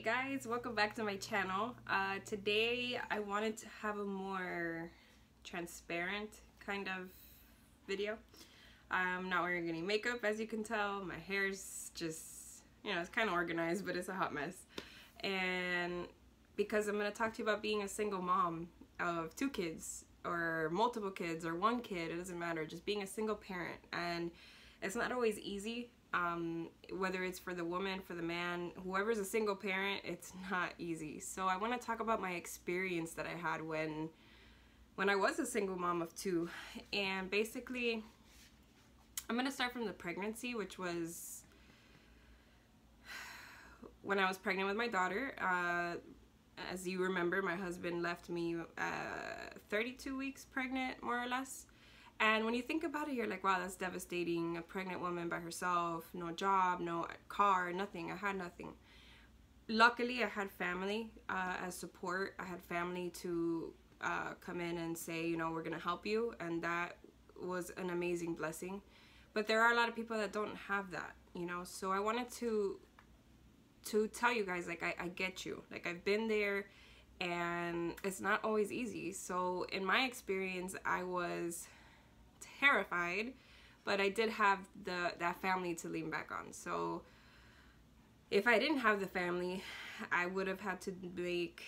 guys, welcome back to my channel. Today I wanted to have a more transparent kind of video. I'm not wearing any makeup, as you can tell. My hair's just, it's kind of organized, but it's a hot mess. And because I'm going to talk to you about being a single mom of 2 kids or multiple kids or 1 kid, it doesn't matter, just being a single parent. And it's not always easy. Whether it's for the woman, for the man, whoever's a single parent, it's not easy. So I want to talk about my experience that I had when I was a single mom of 2. And basically, I'm going to start from the pregnancy, which was when I was pregnant with my daughter. As you remember, my husband left me 32 weeks pregnant, more or less. And when you think about it, you're like, wow, that's devastating. A pregnant woman by herself, no job, no car, nothing. I had nothing. Luckily, I had family as support. I had family to come in and say, we're going to help you. And that was an amazing blessing. But there are a lot of people that don't have that, So I wanted to tell you guys, like, I get you. Like, I've been there, and it's not always easy. So in my experience, I was terrified, but I did have that family to lean back on. So if I didn't have the family, I would have had to make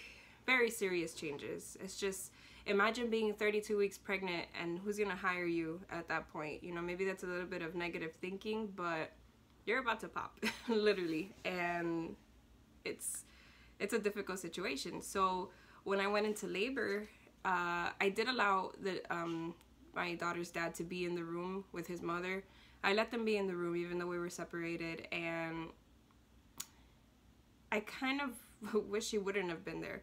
very serious changes. It's just, imagine being 32 weeks pregnant and who's gonna hire you at that point. Maybe that's a little bit of negative thinking, but you're about to pop literally, and it's a difficult situation. So when I went into labor, I did allow my daughter's dad to be in the room with his mother. I let them be in the room even though we were separated, and I kind of wish he wouldn't have been there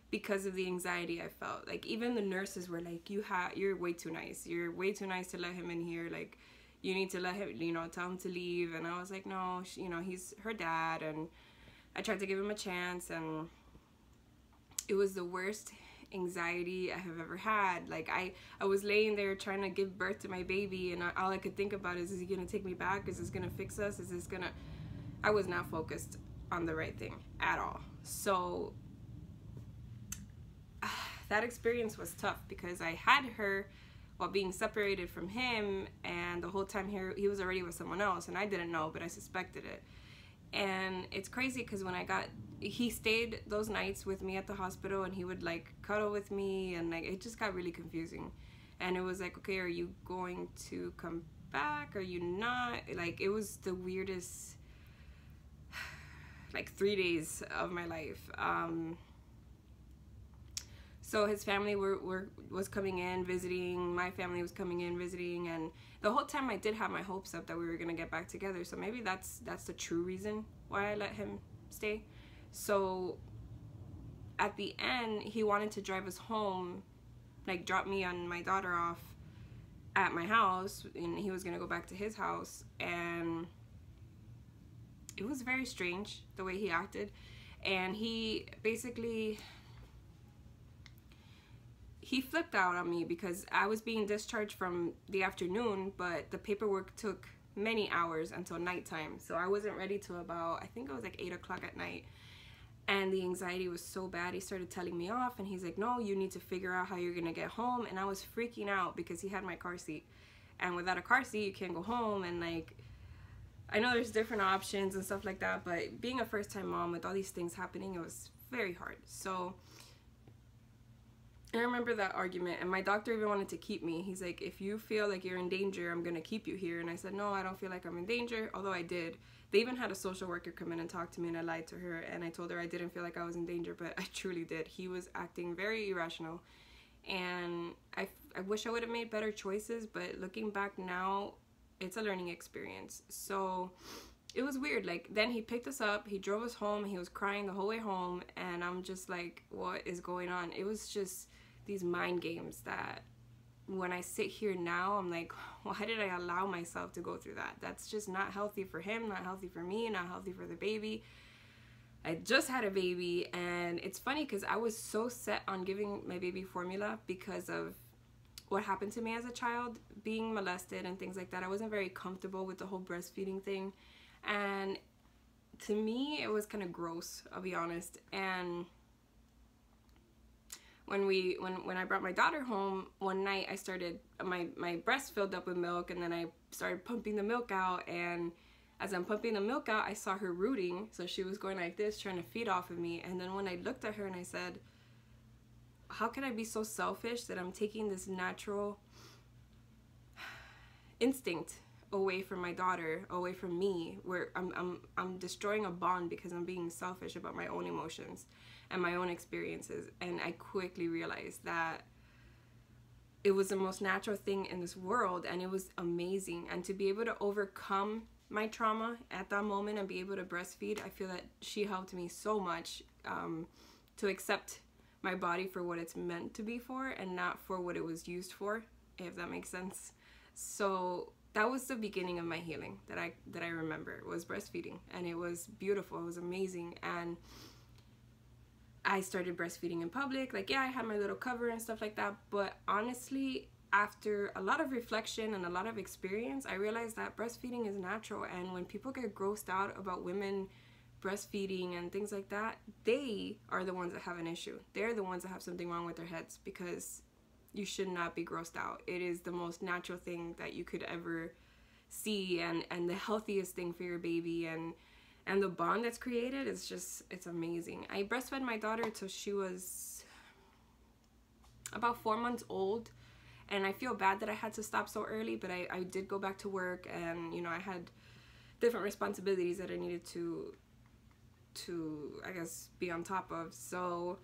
because of the anxiety I felt. Like, even the nurses were like, you're way too nice. You're way too nice to let him in here. Like, you need to let him, tell him to leave. And I was like, no, he's her dad. And I tried to give him a chance, and it was the worst anxiety I have ever had. Like, I was laying there trying to give birth to my baby, and all I could think about is he gonna take me back? Is this gonna fix us? I was not focused on the right thing at all. So that experience was tough because I had her while being separated from him, and the whole time he was already with someone else, and I didn't know, but I suspected it. And it's crazy because he stayed those nights with me at the hospital, and he would like cuddle with me, and like it just got really confusing. And it was like, okay, are you going to come back? Are you not? Like, it was the weirdest like 3 days of my life. So his family was coming in visiting, my family was coming in visiting, and the whole time I did have my hopes up that we were gonna get back together. So maybe that's the true reason why I let him stay. So at the end, he wanted to drive us home, like drop me and my daughter off at my house, and he was gonna go back to his house. And it was very strange the way he acted. And he basically, he flipped out on me because I was being discharged from the afternoon, but the paperwork took many hours until nighttime. So I wasn't ready till about, I think it was like 8 o'clock at night. And the anxiety was so bad, he started telling me off, and he's like, no, you need to figure out how you're gonna get home. And I was freaking out because he had my car seat. And without a car seat, you can't go home. And like, I know there's different options and stuff like that, but being a first-time mom with all these things happening, it was very hard. So I remember that argument, and my doctor even wanted to keep me. He's like, if you feel like you're in danger, I'm gonna keep you here. And I said, no, I don't feel like I'm in danger, although I did. They even had a social worker come in and talk to me, and I lied to her, and I told her I didn't feel like I was in danger, but I truly did. He was acting very irrational, and I wish I would have made better choices, but looking back now, it's a learning experience. So it was weird. Like, then he picked us up, he drove us home, he was crying the whole way home, and I'm just like, what is going on? It was just these mind games that when I sit here now, I'm like, why did I allow myself to go through that? That's just not healthy for him, not healthy for me, not healthy for the baby. I just had a baby, and it's funny because I was so set on giving my baby formula because of what happened to me as a child, being molested and things like that. I wasn't very comfortable with the whole breastfeeding thing, and to me, it was kind of gross, I'll be honest. And when I brought my daughter home one night, I started, my breast filled up with milk, and then I started pumping the milk out, and as I'm pumping the milk out, I saw her rooting, so she was going like this, trying to feed off of me. And then when I looked at her and I said, how can I be so selfish that I'm taking this natural instinct away from my daughter, away from me, where I'm destroying a bond because I'm being selfish about my own emotions and my own experiences. And I quickly realized that it was the most natural thing in this world, and it was amazing. And to be able to overcome my trauma at that moment and be able to breastfeed, I feel that she helped me so much to accept my body for what it's meant to be for and not for what it was used for, if that makes sense. So that was the beginning of my healing that I remember, was breastfeeding, and it was beautiful, it was amazing. And I started breastfeeding in public. Like, yeah, I had my little cover and stuff like that, but honestly, after a lot of reflection and a lot of experience, I realized that breastfeeding is natural. And when people get grossed out about women breastfeeding and things like that, they are the ones that have an issue. They're the ones that have something wrong with their heads, because you should not be grossed out. It is the most natural thing that you could ever see, and the healthiest thing for your baby, and the bond that's created is just, it's amazing. I breastfed my daughter till she was about 4 months old. And I feel bad that I had to stop so early, but I did go back to work, and, you know, I had different responsibilities that I needed to I guess, be on top of. So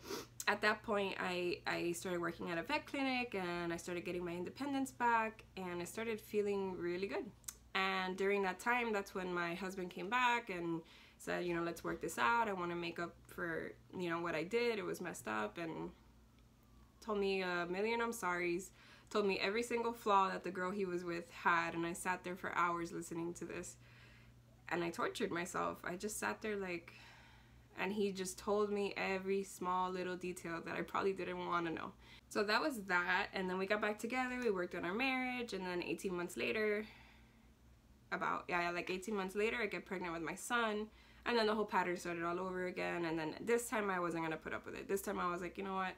at that point, I started working at a vet clinic, and I started getting my independence back, and I started feeling really good. And during that time, that's when my husband came back and said, you know, let's work this out. I want to make up for, you know, what I did. It was messed up, and told me a million I'm sorries. Told me every single flaw that the girl he was with had, and I sat there for hours listening to this, and I tortured myself. I just sat there like, and he just told me every small little detail that I probably didn't want to know. So that was that, and then we got back together, we worked on our marriage, and then 18 months later, like 18 months later, I get pregnant with my son, and then the whole pattern started all over again. And then this time I wasn't gonna put up with it. This time I was like, you know what,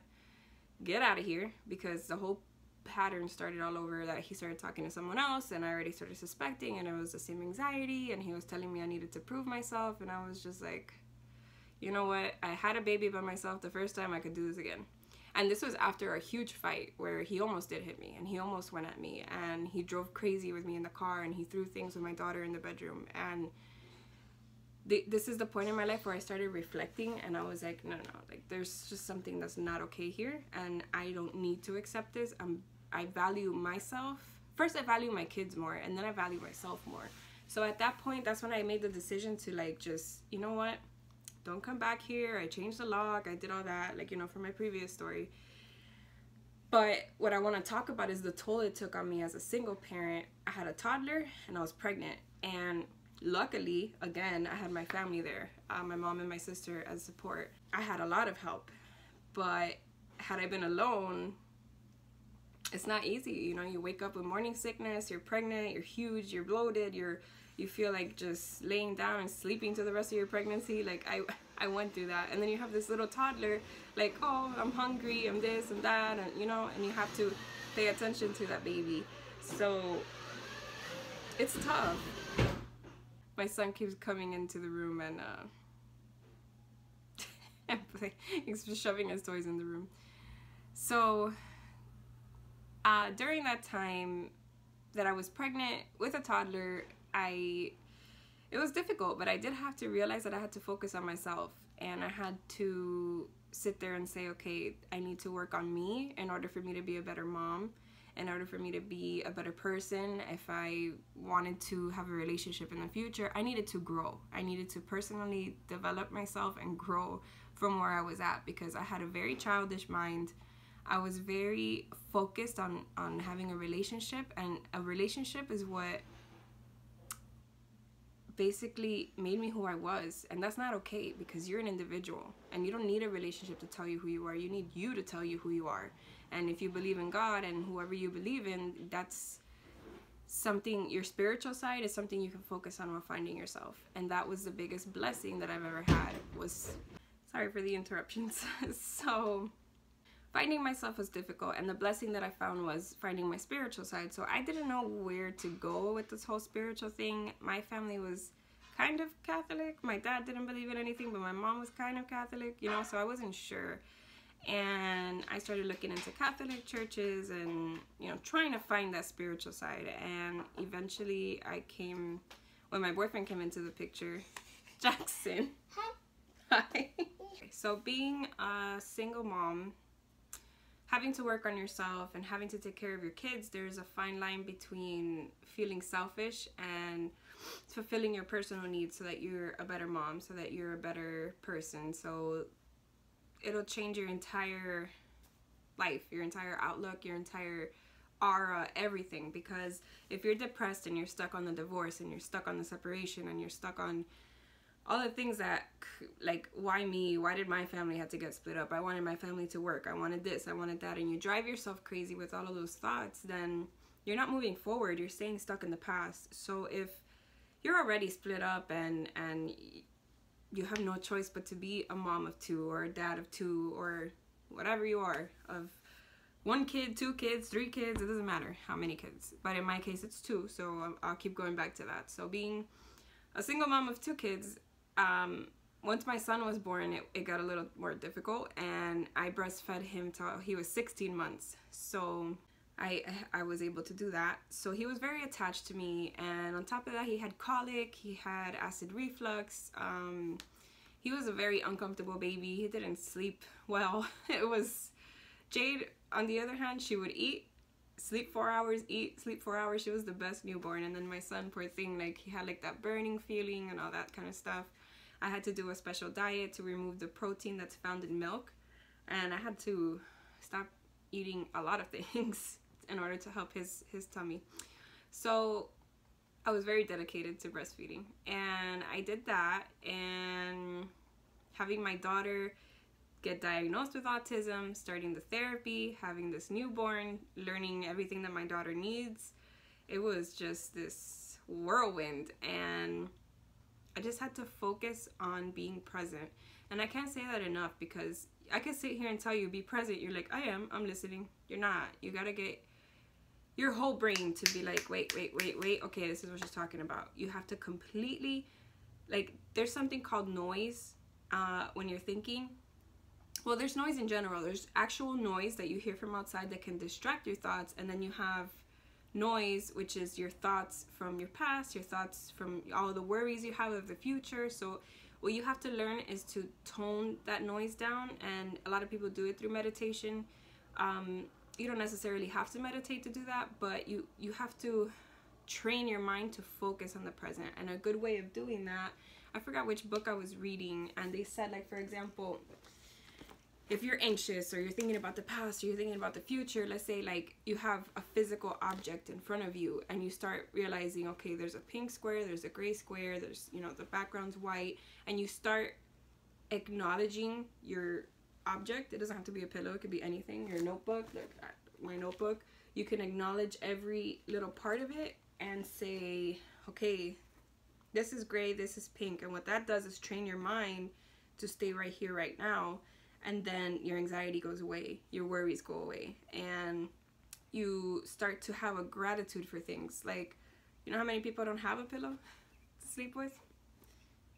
get out of here, because the whole pattern started all over, that he started talking to someone else, and I already started suspecting, and it was the same anxiety, and he was telling me I needed to prove myself, and I was just like, you know what, I had a baby by myself the first time, I could do this again. And this was after a huge fight where he almost did hit me, and he almost went at me, and he drove crazy with me in the car, and he threw things with my daughter in the bedroom. And this is the point in my life where I started reflecting, and I was like, no, like, there's just something that's not okay here, and I don't need to accept this. I value myself. First, I value my kids more, and then I value myself more. So at that point, that's when I made the decision to, like, just, you know what, don't come back here. I changed the lock, I did all that, like, you know, from my previous story. But what I want to talk about is the toll it took on me as a single parent. I had a toddler, and I was pregnant, and luckily, again, I had my family there, my mom and my sister as support. I had a lot of help, but had I been alone, it's not easy. You know, you wake up with morning sickness, you're pregnant, you're huge, you're bloated, you feel like just laying down and sleeping to the rest of your pregnancy. Like, I went through that. And then you have this little toddler, like, oh, I'm hungry, I'm this and that, and, you know, and you have to pay attention to that baby. So it's tough. My son keeps coming into the room, and he's just shoving his toys in the room. So during that time that I was pregnant with a toddler, it was difficult, but I did have to realize that I had to focus on myself, and I had to sit there and say, okay, I need to work on me in order for me to be a better mom, in order for me to be a better person. If I wanted to have a relationship in the future, I needed to grow. I needed to personally develop myself and grow from where I was at, because I had a very childish mind. I was very focused on having a relationship, and a relationship is what basically made me who I was. And that's not okay, because you're an individual, and you don't need a relationship to tell you who you are. You need you to tell you who you are. And if you believe in God and whoever you believe in, that's something, your spiritual side is something you can focus on while finding yourself. And that was the biggest blessing that I've ever had. Was, sorry for the interruptions. So finding myself was difficult, and the blessing that I found was finding my spiritual side. So I didn't know where to go with this whole spiritual thing. My family was kind of Catholic. My dad didn't believe in anything, but my mom was kind of Catholic, you know, so I wasn't sure. And I started looking into Catholic churches and, you know, trying to find that spiritual side. And eventually I came, when my boyfriend came into the picture, Jackson. Hi. So being a single mom, having to work on yourself and having to take care of your kids, there's a fine line between feeling selfish and fulfilling your personal needs so that you're a better mom, so that you're a better person. So it'll change your entire life, your entire outlook, your entire aura, everything. Because if you're depressed and you're stuck on the divorce and you're stuck on the separation and you're stuck on all the things that, like, why me? Why did my family have to get split up? I wanted my family to work. I wanted this, I wanted that. And you drive yourself crazy with all of those thoughts, then you're not moving forward. You're staying stuck in the past. So if you're already split up and you have no choice but to be a mom of 2 or a dad of 2 or whatever you are, of 1 kid, 2 kids, 3 kids, it doesn't matter how many kids. But in my case, it's 2, so I'll keep going back to that. So being a single mom of 2 kids, once my son was born, it got a little more difficult, and I breastfed him till he was 16 months. So I was able to do that. So he was very attached to me, and on top of that, he had colic, he had acid reflux. He was a very uncomfortable baby. He didn't sleep well. It was Jade, on the other hand, she would eat, sleep 4 hours, eat, sleep 4 hours. She was the best newborn. And then my son, poor thing, like, he had like that burning feeling and all that kind of stuff. I had to do a special diet to remove the protein that's found in milk, and I had to stop eating a lot of things in order to help his tummy. So I was very dedicated to breastfeeding, and I did that. And having my daughter get diagnosed with autism, starting the therapy, having this newborn, learning everything that my daughter needs, it was just this whirlwind. And I just had to focus on being present. And I can't say that enough, because I could sit here and tell you, be present. You're like, I'm listening. You're not. You gotta get your whole brain to be like, wait, okay, this is what she's talking about. You have to completely, like, there's something called noise when you're thinking. Well, there's noise in general. There's actual noise that you hear from outside that can distract your thoughts, and then you have noise, which is your thoughts from your past, your thoughts from all the worries you have of the future. So what you have to learn is to tone that noise down, and a lot of people do it through meditation. You don't necessarily have to meditate to do that, but you have to train your mind to focus on the present. And a good way of doing that, I forgot which book I was reading, and they said, like, for example, if you're anxious or you're thinking about the past or you're thinking about the future, let's say, like, you have a physical object in front of you and you start realizing, okay, there's a pink square, there's a gray square, there's, you know, the background's white, and you start acknowledging your object. It doesn't have to be a pillow, it could be anything. Your notebook, like my notebook, you can acknowledge every little part of it and say, okay, this is gray, this is pink. And what that does is train your mind to stay right here, right now. And then your anxiety goes away, your worries go away, and you start to have a gratitude for things. Like, you know how many people don't have a pillow to sleep with?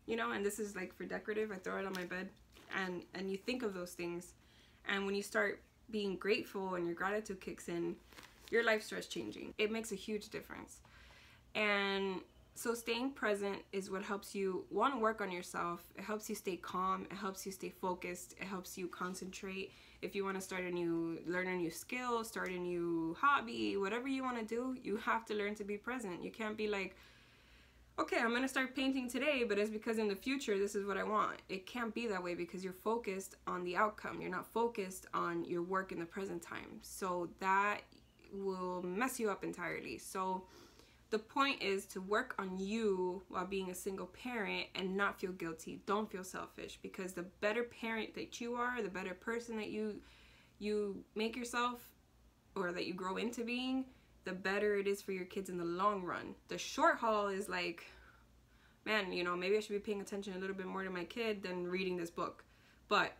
You know, and this is like for decorative, I throw it on my bed, and you think of those things. And when you start being grateful and your gratitude kicks in, your life starts changing. It makes a huge difference. And so staying present is what helps you, one, work on yourself. It helps you stay calm. It helps you stay focused. It helps you concentrate. If you want to learn a new skill, start a new hobby, whatever you want to do, you have to learn to be present. You can't be like, okay, I'm going to start painting today, but it's because in the future, this is what I want. It can't be that way, because you're focused on the outcome. You're not focused on your work in the present time. So that will mess you up entirely. So the point is to work on you while being a single parent and not feel guilty. Don't feel selfish, because the better parent that you are, the better person that you make yourself, or that you grow into being, the better it is for your kids in the long run. The short haul is like, man, you know, maybe I should be paying attention a little bit more to my kid than reading this book. But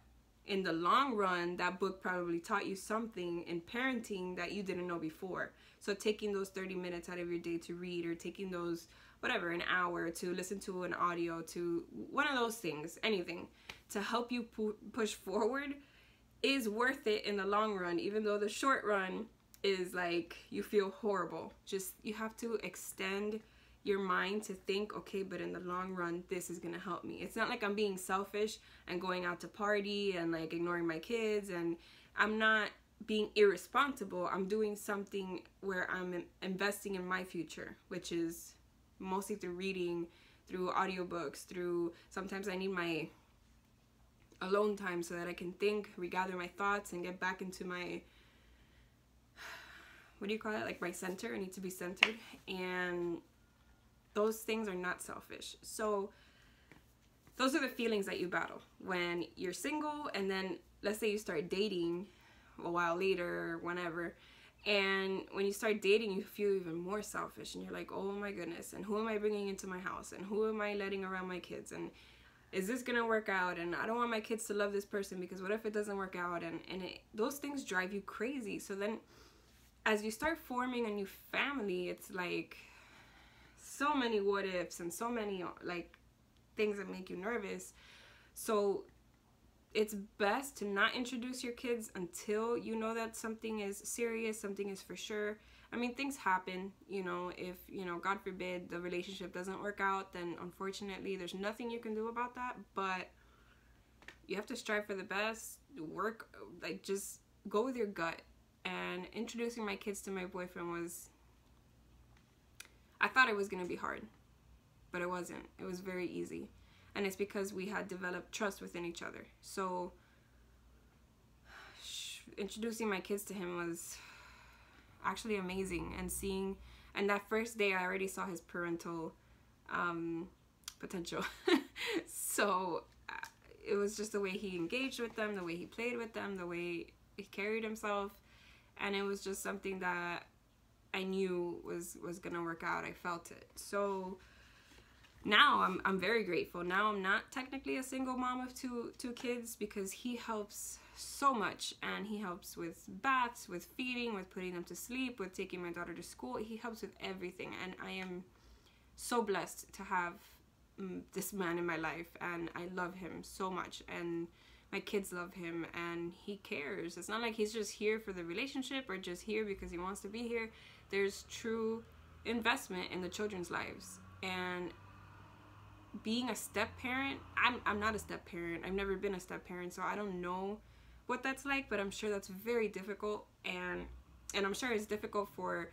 in the long run, that book probably taught you something in parenting that you didn't know before. So taking those 30 minutes out of your day to read, or taking those, whatever, an hour to listen to an audio, to one of those things, anything, to help you push forward is worth it in the long run, even though the short run is like, you feel horrible. Just, you have to extend your mind to think, okay, but in the long run, this is gonna help me. It's not like I'm being selfish and going out to party and like ignoring my kids, and I'm not being irresponsible. I'm doing something where I'm investing in my future, which is mostly through reading, through audiobooks, through, sometimes I need my alone time so that I can think, regather my thoughts, and get back into my, what do you call it, like my center. I need to be centered, and those things are not selfish. So those are the feelings that you battle when you're single, and then let's say you start dating a while later, whenever, and when you start dating, you feel even more selfish, and you're like, oh my goodness, and who am I bringing into my house, and who am I letting around my kids, and is this gonna work out, and I don't want my kids to love this person, because what if it doesn't work out, and those things drive you crazy. So then as you start forming a new family, it's like so many what ifs and so many like things that make you nervous. So it's best to not introduce your kids until you know that something is serious, something is for sure. I mean, things happen, you know, if, you know, God forbid the relationship doesn't work out, then unfortunately there's nothing you can do about that. But you have to strive for the best, work, like just go with your gut. And introducing my kids to my boyfriend was, I thought it was going to be hard, but it wasn't. It was very easy. And it's because we had developed trust within each other. So introducing my kids to him was actually amazing. And that first day I already saw his parental potential. So it was just the way he engaged with them, the way he played with them, the way he carried himself. And it was just something that I knew was gonna work out. I felt it. So now I'm very grateful. Now I'm not technically a single mom of two kids, because he helps so much, and he helps with baths, with feeding, with putting them to sleep, with taking my daughter to school. He helps with everything, and I am so blessed to have this man in my life, and I love him so much, and my kids love him, and he cares. It's not like he's just here for the relationship or just here because he wants to be here. There's true investment in the children's lives. And being a step parent, I'm not a step parent. I've never been a step parent, so I don't know what that's like, but I'm sure that's very difficult, and I'm sure it's difficult for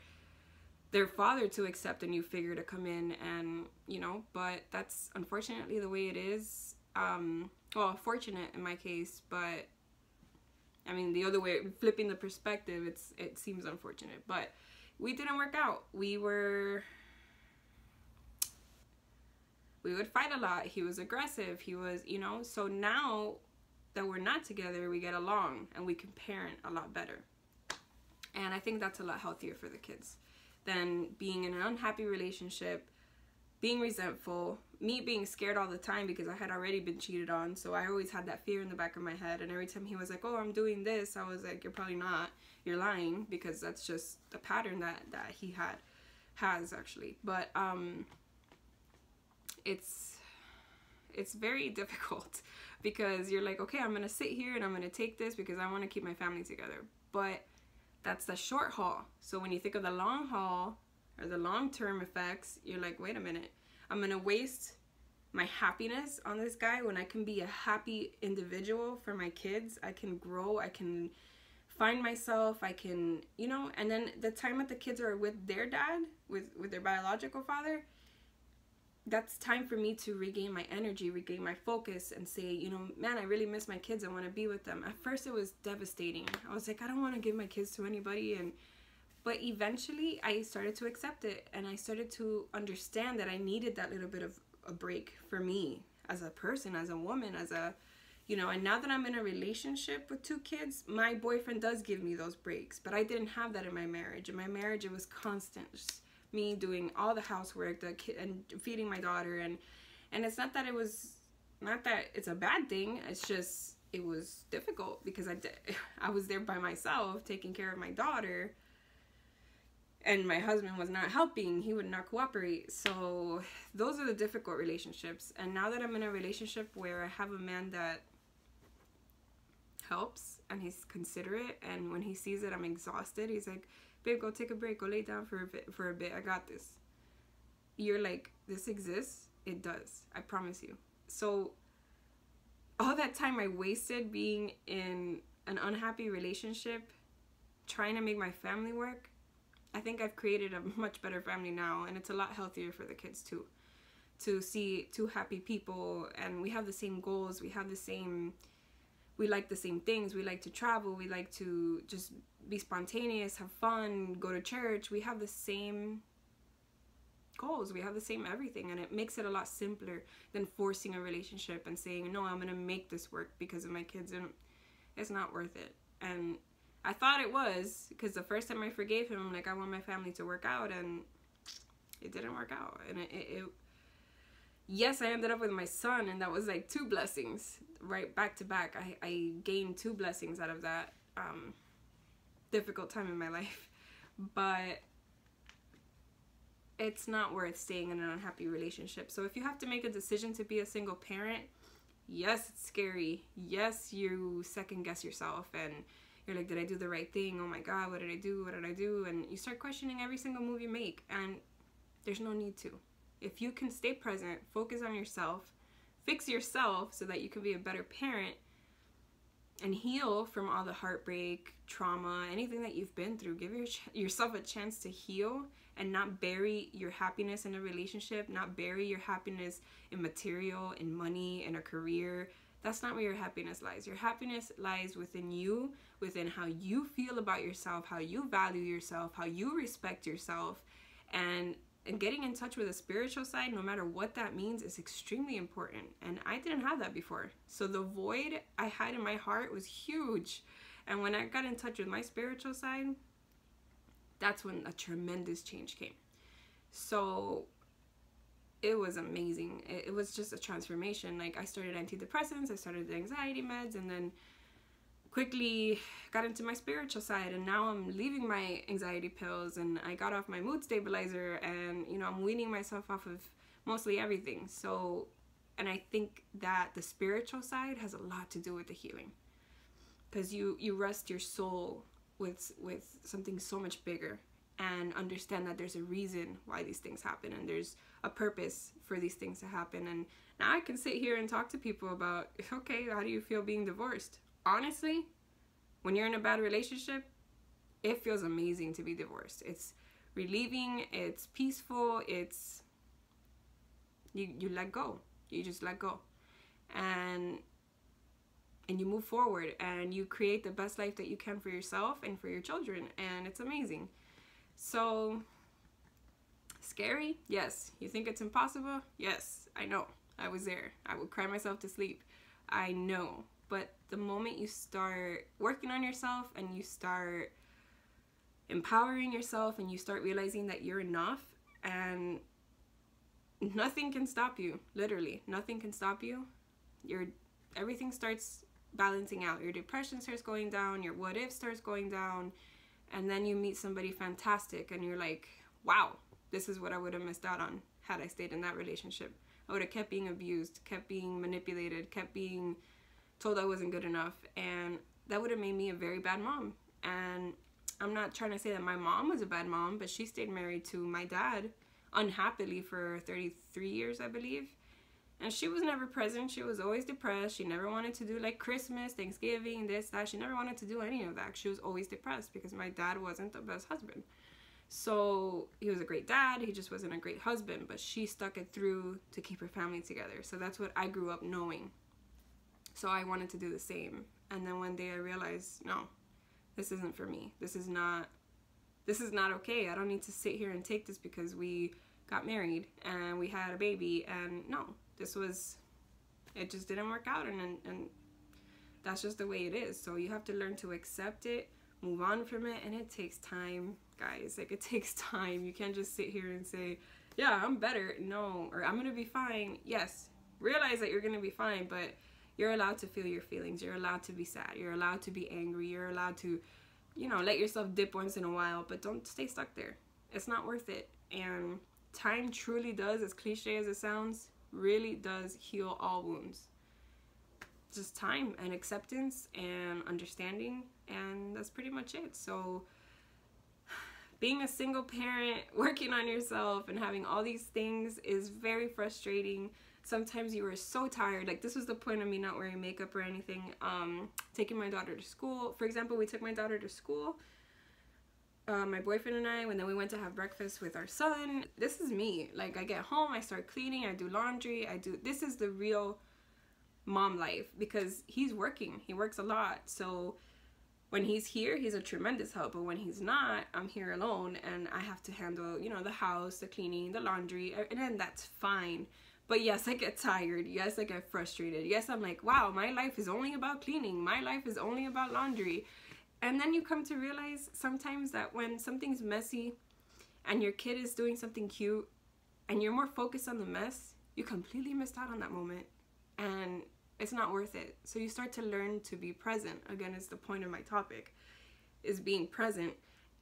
their father to accept a new figure to come in, and you know, but that's unfortunately the way it is. Well, fortunate in my case, but I mean the other way, flipping the perspective, it seems unfortunate, but we didn't work out. We would fight a lot. He was aggressive. He was, you know, so now that we're not together, we get along and we can parent a lot better. And I think that's a lot healthier for the kids than being in an unhappy relationship, being resentful, me being scared all the time because I had already been cheated on. So I always had that fear in the back of my head. And every time he was like, oh, I'm doing this, I was like, you're probably not. You're lying, because that's just the pattern that he has actually. But it's very difficult, because you're like, okay, I'm going to sit here and I'm going to take this because I want to keep my family together. But that's the short haul. So when you think of the long haul or the long-term effects, you're like, wait a minute, I'm going to waste my happiness on this guy when I can be a happy individual for my kids. I can grow, I can find myself, I can, you know, and then the time that the kids are with their dad, with their biological father, that's time for me to regain my energy, regain my focus, and say, you know, man, I really miss my kids. I want to be with them. At first it was devastating. I was like, I don't want to give my kids to anybody. But eventually I started to accept it, and I started to understand that I needed that little bit of a break for me as a person, as a woman, as a, You know, and now that I'm in a relationship with 2 kids, my boyfriend does give me those breaks, but I didn't have that in my marriage. In my marriage, it was constant, just me doing all the housework, the kid, and feeding my daughter, and it's not that it's a bad thing. It's just, it was difficult because I was there by myself taking care of my daughter, and my husband was not helping. He would not cooperate. So those are the difficult relationships. And now that I'm in a relationship where I have a man that helps and he's considerate, and when he sees that I'm exhausted, he's like, babe, go take a break, go lay down for a bit, I got this. You're like, this exists? It does, I promise you. So all that time I wasted being in an unhappy relationship, trying to make my family work, I think I've created a much better family now, and it's a lot healthier for the kids too. To see 2 happy people, and we have the same goals, we like the same things, we like to travel, we like to just be spontaneous, have fun, go to church. We have the same goals, we have the same everything, and it makes it a lot simpler than forcing a relationship and saying, no, I'm gonna make this work because of my kids, and it's not worth it. And I thought it was, because the first time I forgave him, I'm like, I want my family to work out, and it didn't work out. And yes, I ended up with my son, and that was like 2 blessings, right, back to back. I gained 2 blessings out of that difficult time in my life. But it's not worth staying in an unhappy relationship. So if you have to make a decision to be a single parent, yes, it's scary. Yes, you second guess yourself, and you're like, did I do the right thing? Oh my God, what did I do? What did I do? And you start questioning every single move you make, and there's no need to. If you can stay present, focus on yourself, fix yourself so that you can be a better parent and heal from all the heartbreak, trauma, anything that you've been through. Give yourself a chance to heal and not bury your happiness in a relationship, not bury your happiness in material, in money, in a career. That's not where your happiness lies. Your happiness lies within you, within how you feel about yourself, how you value yourself, how you respect yourself, and getting in touch with the spiritual side, no matter what that means, is extremely important. And I didn't have that before. So the void I had in my heart was huge. And when I got in touch with my spiritual side, that's when a tremendous change came. So it was amazing. It was just a transformation. Like, I started antidepressants, I started the anxiety meds, and then quickly got into my spiritual side, and now I'm leaving my anxiety pills, and I got off my mood stabilizer, and you know, I'm weaning myself off of mostly everything. So, and I think that the spiritual side has a lot to do with the healing, because you rest your soul with something so much bigger, and understand that there's a reason why these things happen, and there's a purpose for these things to happen. And now I can sit here and talk to people about, okay, how do you feel being divorced? Honestly, when you're in a bad relationship, it feels amazing to be divorced. It's relieving, it's peaceful, it's you let go. You just let go. And you move forward, and you create the best life that you can for yourself and for your children, and it's amazing. So, scary? Yes. You think it's impossible? Yes, I know. I was there. I would cry myself to sleep. I know. But the moment you start working on yourself, and you start empowering yourself, and you start realizing that you're enough, and nothing can stop you, literally, nothing can stop you. Everything starts balancing out. Your depression starts going down, your what if starts going down, and then you meet somebody fantastic, and you're like, wow, this is what I would have missed out on had I stayed in that relationship. I would have kept being abused, kept being manipulated, kept being told I wasn't good enough, and that would have made me a very bad mom. And I'm not trying to say that my mom was a bad mom, but she stayed married to my dad unhappily for 33 years, I believe. And she was never present. She was always depressed. She never wanted to do like Christmas, Thanksgiving, this, that. She never wanted to do any of that. She was always depressed because my dad wasn't the best husband. So he was a great dad. He just wasn't a great husband. But she stuck it through to keep her family together. So that's what I grew up knowing. So I wanted to do the same. And then one day I realized, no, this isn't for me. This is not okay. I don't need to sit here and take this because we got married and we had a baby. And no, it just didn't work out. And that's just the way it is. So you have to learn to accept it, move on from it, and it takes time, guys. Like, it takes time. You can't just sit here and say, yeah, I'm better. No, or I'm gonna be fine. Yes, realize that you're gonna be fine, but you're allowed to feel your feelings. You're allowed to be sad. You're allowed to be angry. You're allowed to, you know, let yourself dip once in a while, but don't stay stuck there. It's not worth it. And time truly does, as cliche as it sounds, really does heal all wounds. Just time and acceptance and understanding, and that's pretty much it. So being a single parent, working on yourself and having all these things is very frustrating. Sometimes you are so tired. Like, this was the point of me not wearing makeup or anything. Taking my daughter to school. For example, we took my daughter to school, my boyfriend and I, and then we went to have breakfast with our son. This is me. Like, I get home, I start cleaning, I do laundry, this is the real mom life, because he's working. He works a lot. So when he's here, he's a tremendous help. But when he's not, I'm here alone, and I have to handle, you know, the house, the cleaning, the laundry, and then that's fine. But yes, I get tired. Yes, I get frustrated. Yes, I'm like, wow, my life is only about cleaning. My life is only about laundry. And then you come to realize sometimes that when something's messy and your kid is doing something cute and you're more focused on the mess, you completely missed out on that moment. And it's not worth it. So you start to learn to be present. Again, it's the point of my topic, is being present.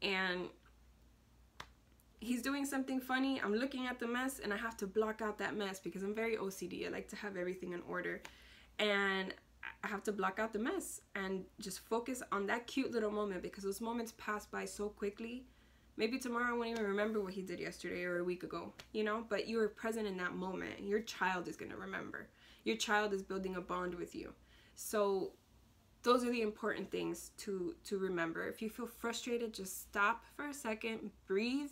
And he's doing something funny, I'm looking at the mess, and I have to block out that mess because I'm very OCD. I like to have everything in order. And I have to block out the mess and just focus on that cute little moment, because those moments pass by so quickly. Maybe tomorrow I won't even remember what he did yesterday or a week ago, you know? But you were present in that moment. Your child is going to remember. Your child is building a bond with you. So those are the important things to remember. If you feel frustrated, just stop for a second, breathe,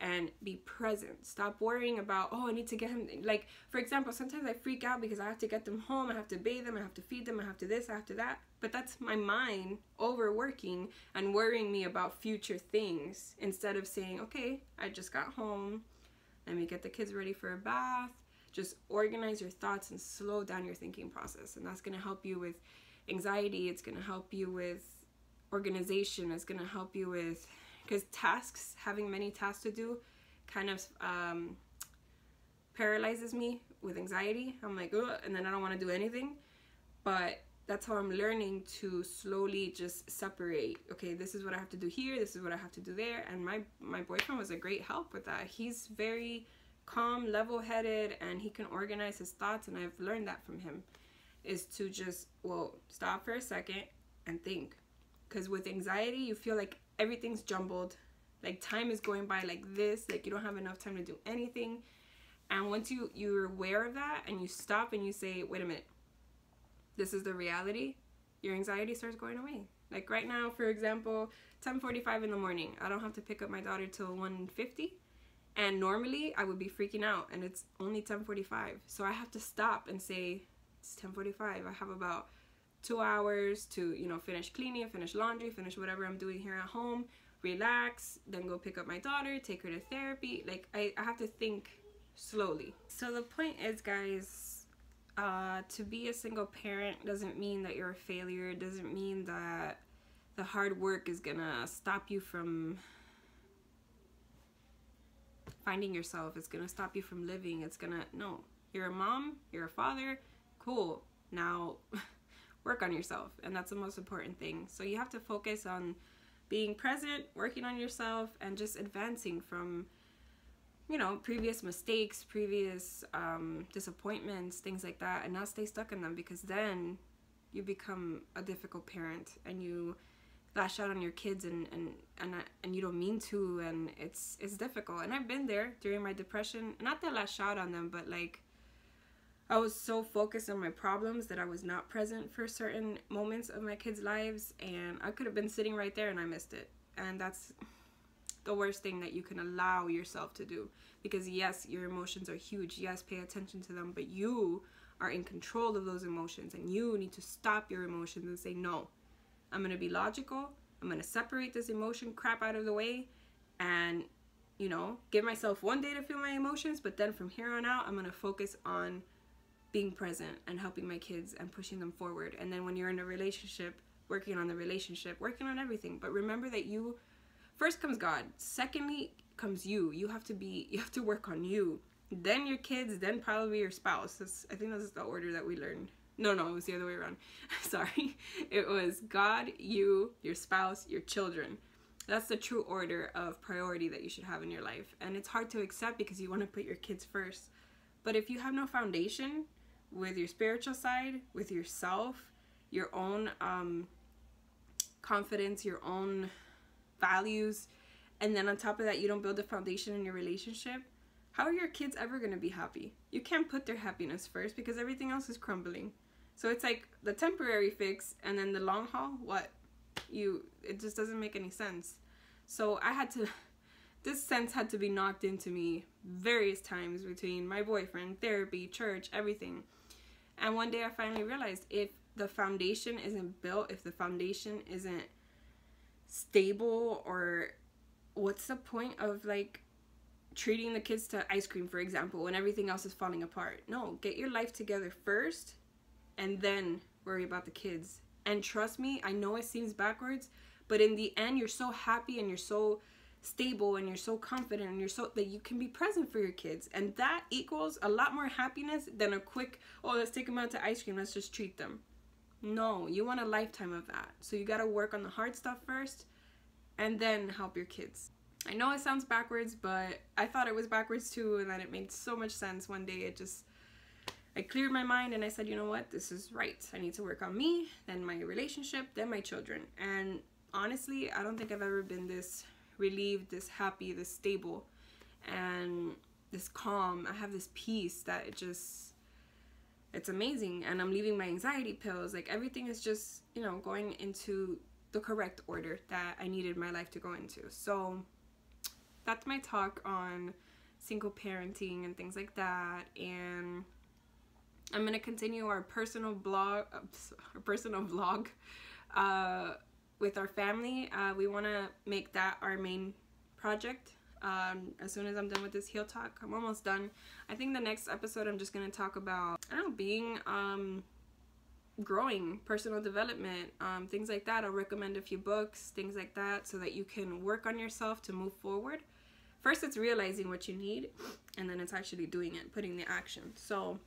and be present. Stop worrying about, oh, I need to get him. Like, for example, sometimes I freak out because I have to get them home, I have to bathe them, I have to feed them, I have to this, I have to that. But that's my mind overworking and worrying me about future things, instead of saying, okay, I just got home, let me get the kids ready for a bath. Just organize your thoughts and slow down your thinking process. And that's going to help you with anxiety. It's going to help you with organization. It's going to help you with, because tasks, having many tasks to do, kind of paralyzes me with anxiety. I'm like, ugh, and then I don't want to do anything. But that's how I'm learning to slowly just separate. Okay, this is what I have to do here. This is what I have to do there. And my boyfriend was a great help with that. He's very calm, level-headed, and he can organize his thoughts, and I've learned that from him, is to just, well, stop for a second and think. Because with anxiety, you feel like everything's jumbled, like time is going by like this, like you don't have enough time to do anything. And once you're aware of that and you stop and you say, wait a minute, this is the reality, your anxiety starts going away. Like right now, for example, 10:45 in the morning, I don't have to pick up my daughter till 1:50. And normally I would be freaking out, and it's only 10:45. So I have to stop and say, it's 10:45. I have about 2 hours to, you know, finish cleaning, finish laundry, finish whatever I'm doing here at home, relax, then go pick up my daughter, take her to therapy. Like, I have to think slowly. So the point is, guys, to be a single parent doesn't mean that you're a failure. It doesn't mean that the hard work is gonna stop you from finding yourself. It's gonna stop you from living. It's gonna, no, you're a mom, you're a father, cool, now work on yourself. And that's the most important thing. So you have to focus on being present, working on yourself, and just advancing from, you know, previous mistakes, previous disappointments, things like that, and not stay stuck in them, because then you become a difficult parent and you lash out on your kids and you don't mean to, and it's difficult. And I've been there during my depression, not to lash out on them, but like I was so focused on my problems that I was not present for certain moments of my kids' lives, and I could have been sitting right there and I missed it. And that's the worst thing that you can allow yourself to do, because yes, your emotions are huge, yes, pay attention to them, but you are in control of those emotions, and you need to stop your emotions and say, no, I'm going to be logical. I'm going to separate this emotion crap out of the way and, you know, give myself one day to feel my emotions. But then from here on out, I'm going to focus on being present and helping my kids and pushing them forward. And then when you're in a relationship, working on the relationship, working on everything. But remember that you, first comes God, secondly comes you. You have to work on you. Then your kids, then probably your spouse. I think that's the order that we learned. No, it was the other way around. Sorry. It was God, you, your spouse, your children. That's the true order of priority that you should have in your life. And it's hard to accept because you want to put your kids first. But if you have no foundation with your spiritual side, with yourself, your own confidence, your own values, and then on top of that, you don't build a foundation in your relationship, how are your kids ever going to be happy? You can't put their happiness first because everything else is crumbling. So it's like the temporary fix, and then the long haul, it just doesn't make any sense. So this sense had to be knocked into me various times between my boyfriend, therapy, church, everything. And one day I finally realized, if the foundation isn't built, if the foundation isn't stable, or what's the point of like treating the kids to ice cream, for example, when everything else is falling apart? No, get your life together first and then worry about the kids. And trust me, I know it seems backwards, but in the end, you're so happy and you're so stable and you're so confident and you're so that you can be present for your kids, and that equals a lot more happiness than a quick, oh, let's take them out to ice cream, let's just treat them. No, you want a lifetime of that. So you got to work on the hard stuff first and then help your kids. I know it sounds backwards, but I thought it was backwards too, and then it made so much sense. One day I cleared my mind and I said, you know what, this is right. I need to work on me, then my relationship, then my children. And honestly, I don't think I've ever been this relieved, this happy, this stable, and this calm. I have this peace that it's amazing. And I'm leaving my anxiety pills. Like, everything is just, going into the correct order that I needed my life to go into. So that's my talk on single parenting and things like that. And I'm going to continue our personal vlog with our family. We want to make that our main project. As soon as I'm done with this Heal Talk, I'm almost done. I think the next episode I'm just going to talk about, being, growing, personal development, things like that. I'll recommend a few books, things like that, so that you can work on yourself to move forward. First, it's realizing what you need, and then it's actually doing it, putting the action. So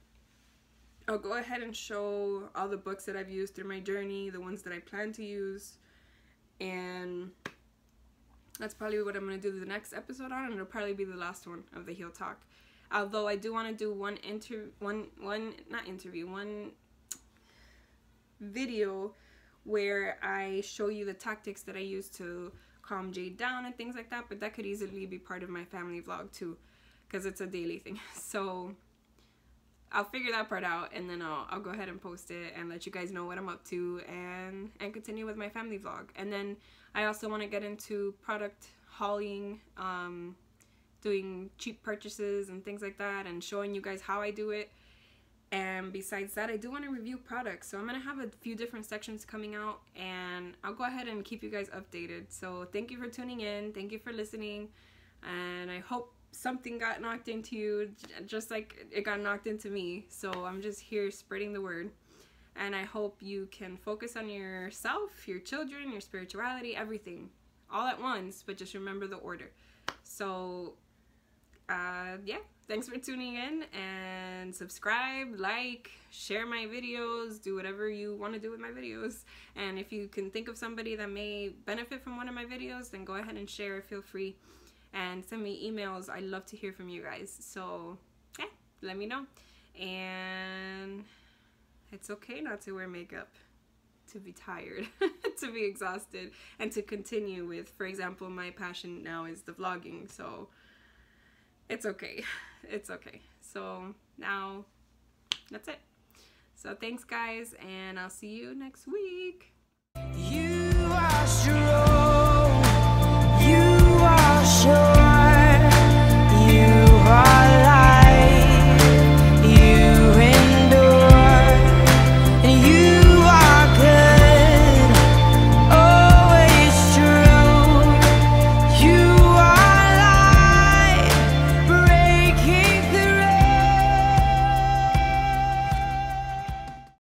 I'll go ahead and show all the books that I've used through my journey, the ones that I plan to use, and that's probably what I'm going to do the next episode on, and it'll probably be the last one of the Heal Talk. Although I do want to do one video where I show you the tactics that I use to calm Jade down and things like that, but that could easily be part of my family vlog too, because it's a daily thing. So I'll figure that part out, and then I'll go ahead and post it and let you guys know what I'm up to, and continue with my family vlog. And then I also want to get into product hauling, doing cheap purchases and things like that, and showing you guys how I do it. And besides that, I do want to review products, so I'm going to have a few different sections coming out, and I'll go ahead and keep you guys updated. So thank you for tuning in, thank you for listening, and I hope something got knocked into you just like it got knocked into me. So I'm just here spreading the word, and I hope you can focus on yourself, your children, your spirituality, everything all at once, but just remember the order. So yeah, thanks for tuning in, and subscribe, like, share my videos, do whatever you want to do with my videos. And if you can think of somebody that may benefit from one of my videos, then go ahead and share, feel free. And send me emails. I love to hear from you guys. So yeah, let me know. And it's okay not to wear makeup, to be tired, to be exhausted, and to continue with, for example, my passion now is the vlogging. So it's okay. It's okay. So now that's it. So thanks guys, and I'll see you next week. You are strong.